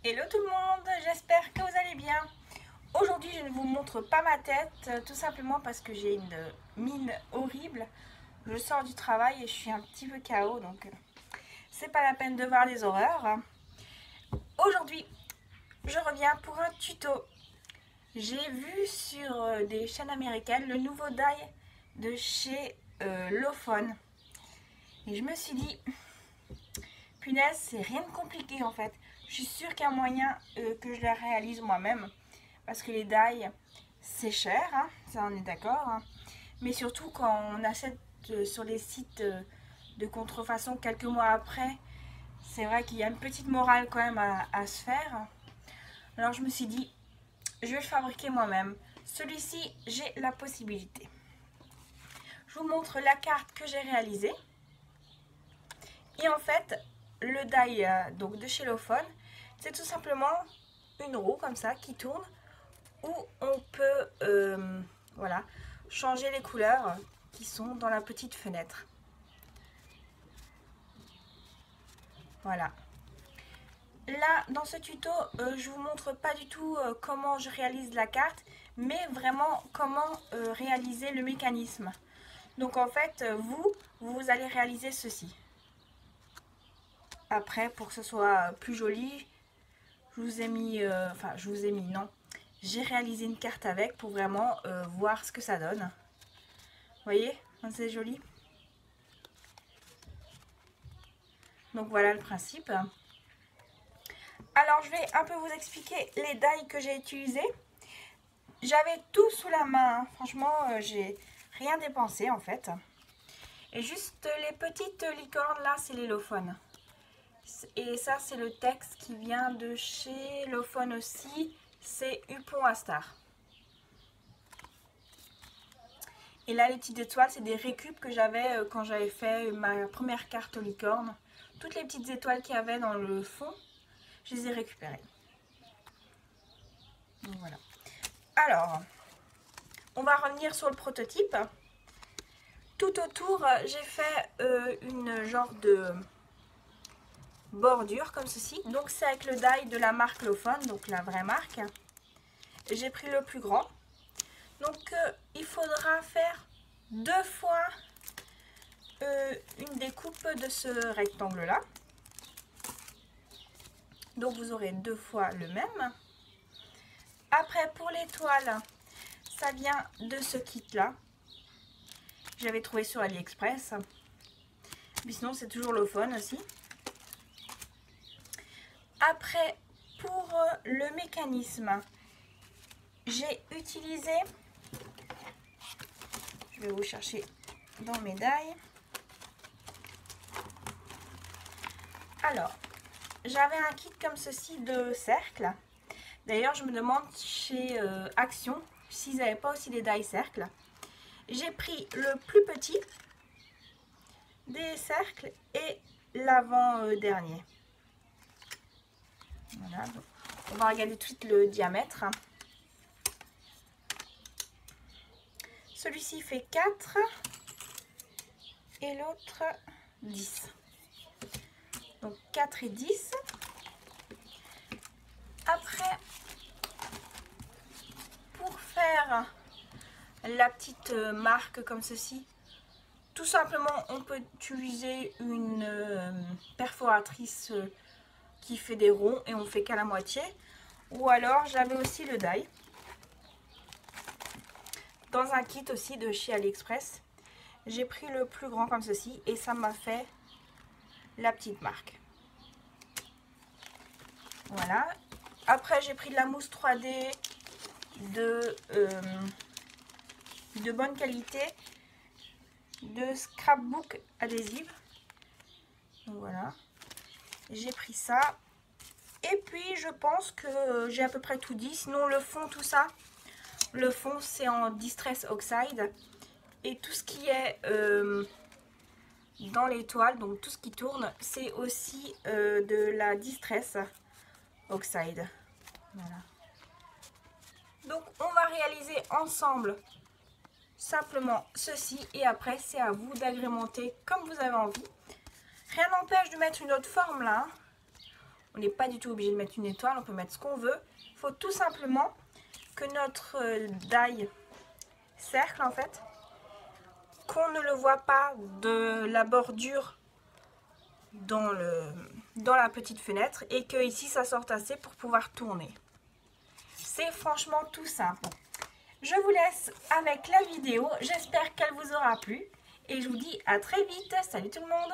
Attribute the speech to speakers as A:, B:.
A: Hello tout le monde, j'espère que vous allez bien. Aujourd'hui je ne vous montre pas ma tête, tout simplement parce que j'ai une mine horrible. Je sors du travail et je suis un petit peu KO, donc c'est pas la peine de voir les horreurs. Aujourd'hui je reviens pour un tuto. J'ai vu sur des chaînes américaines le nouveau die de chez Lofon. Et je me suis dit, punaise, c'est rien de compliqué en fait. Je suis sûre qu'il y a moyen que je la réalise moi-même. Parce que les die, c'est cher, hein, ça on est d'accord. Hein. Mais surtout quand on achète sur les sites de contrefaçon quelques mois après, c'est vrai qu'il y a une petite morale quand même à se faire. Alors je me suis dit, je vais le fabriquer moi-même. Celui-ci, j'ai la possibilité. Je vous montre la carte que j'ai réalisée. Et en fait, le die donc de chez Lofon, c'est tout simplement une roue comme ça qui tourne où on peut voilà, changer les couleurs qui sont dans la petite fenêtre. Voilà. Là, dans ce tuto, je vous montre pas du tout comment je réalise la carte, mais vraiment comment réaliser le mécanisme. Donc en fait, vous allez réaliser ceci. Après, pour que ce soit plus joli, je vous ai mis, non, j'ai réalisé une carte avec pour vraiment voir ce que ça donne. Vous voyez, c'est joli. Donc voilà le principe. Alors je vais un peu vous expliquer les die que j'ai utilisés. J'avais tout sous la main, hein. Franchement j'ai rien dépensé en fait. Et juste les petites licornes là, c'est les Lofon. Et ça c'est le texte qui vient de chez Lofon aussi, c'est Upon Astar. Et là les petites étoiles, c'est des récup que j'avais quand j'avais fait ma première carte aux licornes. Toutes les petites étoiles qu'il y avait dans le fond, je les ai récupérées. Donc voilà. Alors, on va revenir sur le prototype. Tout autour, j'ai fait une genre de bordure comme ceci. Donc c'est avec le die de la marque Lofon, donc la vraie marque. J'ai pris le plus grand. Donc il faudra faire 2 fois une découpe de ce rectangle là. Donc vous aurez 2 fois le même. Après pour l'étoile, ça vient de ce kit là. J'avais trouvé sur AliExpress. Mais sinon c'est toujours Lofon aussi. Après pour le mécanisme, j'ai utilisé, je vais vous chercher dans mes die. Alors, j'avais un kit comme ceci de cercles. D'ailleurs, je me demande chez Action s'ils n'avaient pas aussi des die cercles. J'ai pris le plus petit des cercles et l'avant-dernier. Voilà, donc, on va regarder tout de suite le diamètre. Celui-ci fait 4 et l'autre 10. Donc 4 et 10. Après, pour faire la petite marque comme ceci, tout simplement on peut utiliser une perforatrice qui fait des ronds et on fait qu'à la moitié. Ou alors j'avais aussi le die dans un kit aussi de chez AliExpress. J'ai pris le plus grand comme ceci et ça m'a fait la petite marque. Voilà. Après j'ai pris de la mousse 3D de bonne qualité, de scrapbook adhésive. Donc voilà. J'ai pris ça. Et puis je pense que j'ai à peu près tout dit. Sinon le fond, tout ça, le fond c'est en Distress Oxide. Et tout ce qui est dans l'étoile, donc tout ce qui tourne, c'est aussi de la Distress Oxide. Voilà. Donc on va réaliser ensemble simplement ceci. Et après c'est à vous d'agrémenter comme vous avez envie. Rien n'empêche de mettre une autre forme là. On n'est pas du tout obligé de mettre une étoile, on peut mettre ce qu'on veut. Il faut tout simplement que notre die cercle en fait, qu'on ne le voit pas de la bordure dans la petite fenêtre et que ici ça sorte assez pour pouvoir tourner. C'est franchement tout simple. Je vous laisse avec la vidéo, j'espère qu'elle vous aura plu et je vous dis à très vite. Salut tout le monde!